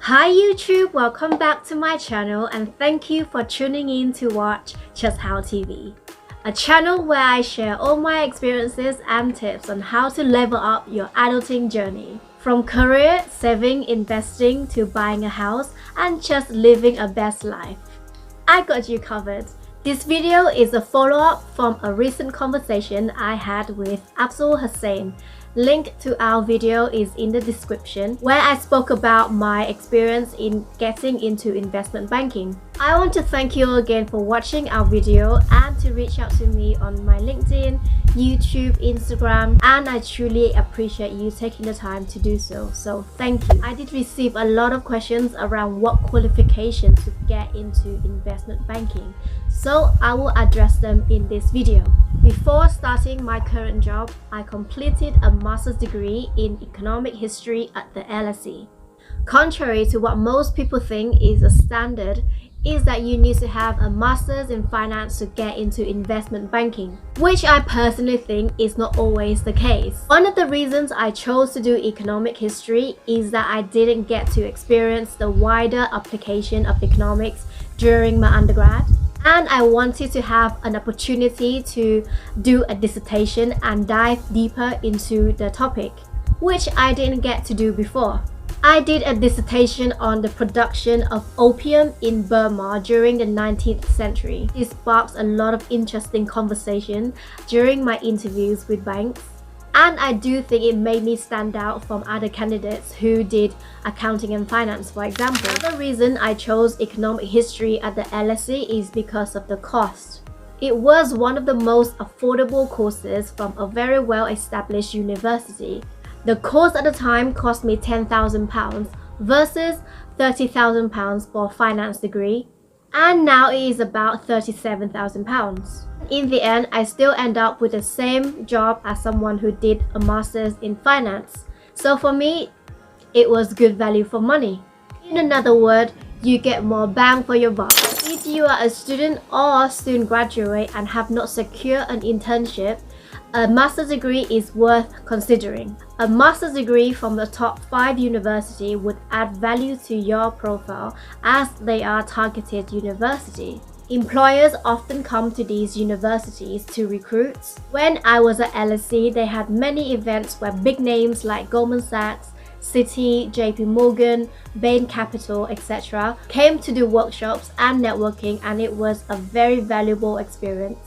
Hi YouTube, welcome back to my channel and thank you for tuning in to watch Just How TV, a channel where I share all my experiences and tips on how to level up your adulting journey. From career, saving, investing to buying a house and just living a best life. I got you covered. This video is a follow-up from a recent conversation I had with Abdul Hussain. Link to our video is in the description, where I spoke about my experience in getting into investment banking. I want to thank you again for watching our video and to reach out to me on my LinkedIn, YouTube, Instagram, and I truly appreciate you taking the time to do so. So thank you. I did receive a lot of questions around what qualifications to get into investment banking, so I will address them in this video. Before starting my current job, I completed a master's degree in economic history at the LSE. Contrary to what most people think is a standard, is that you need to have a master's in finance to get into investment banking, which I personally think is not always the case. One of the reasons I chose to do economic history is that I didn't get to experience the wider application of economics during my undergrad, and I wanted to have an opportunity to do a dissertation and dive deeper into the topic, which I didn't get to do before. I did a dissertation on the production of opium in Burma during the 19th century. This sparked a lot of interesting conversation during my interviews with banks, and I do think it made me stand out from other candidates who did accounting and finance, for example. Another reason I chose economic history at the LSE is because of the cost. It was one of the most affordable courses from a very well-established university. The course at the time cost me £10,000 versus £30,000 for a finance degree, and now it is about £37,000. In the end, I still end up with the same job as someone who did a master's in finance. So for me, it was good value for money. In another word, you get more bang for your buck. If you are a student or student graduate and have not secured an internship, a master's degree is worth considering. A master's degree from the top 5 university would add value to your profile as they are targeted universities. Employers often come to these universities to recruit. When I was at LSE, they had many events where big names like Goldman Sachs, Citi, JP Morgan, Bain Capital, etc. came to do workshops and networking, and it was a very valuable experience.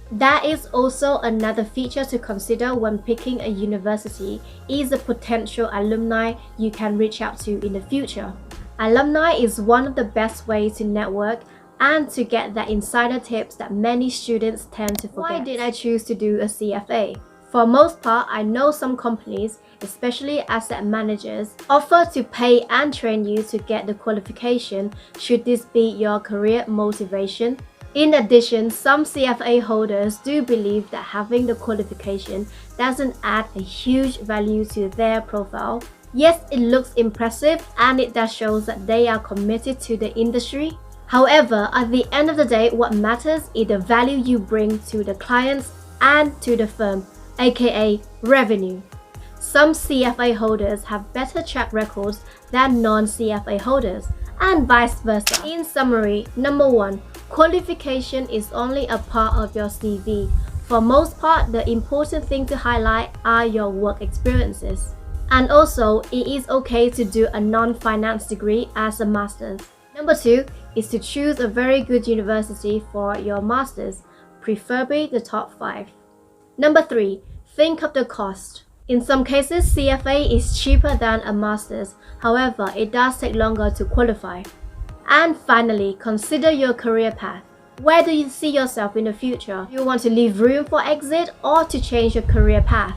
That is also another feature to consider when picking a university is the potential alumni you can reach out to in the future. Alumni is one of the best ways to network and to get that insider tips that many students tend to forget. Why did I choose to do a CFA? For most part, I know some companies, especially asset managers, offer to pay and train you to get the qualification should this be your career motivation. In addition, some CFA holders do believe that having the qualification doesn't add a huge value to their profile. Yes, it looks impressive and it does show that they are committed to the industry. However, at the end of the day, what matters is the value you bring to the clients and to the firm, aka revenue. Some CFA holders have better track records than non-CFA holders, and vice versa. In summary, number 1, qualification is only a part of your CV. For most part, the important thing to highlight are your work experiences. And also, it is okay to do a non-finance degree as a master's. Number 2 is to choose a very good university for your master's, preferably the top 5. Number 3, think of the cost. In some cases, CFA is cheaper than a master's, however, it does take longer to qualify. And finally, consider your career path. Where do you see yourself in the future? Do you want to leave room for exit or to change your career path?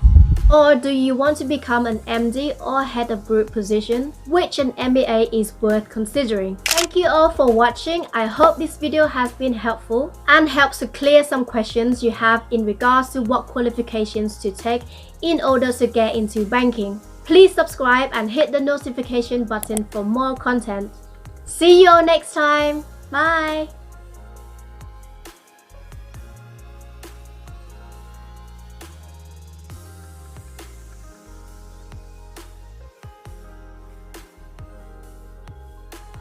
Or do you want to become an MD or head of group position, which an MBA is worth considering? Thank you all for watching. I hope this video has been helpful and helps to clear some questions you have in regards to what qualifications to take in order to get into banking. Please subscribe and hit the notification button for more content. See you all next time. Bye!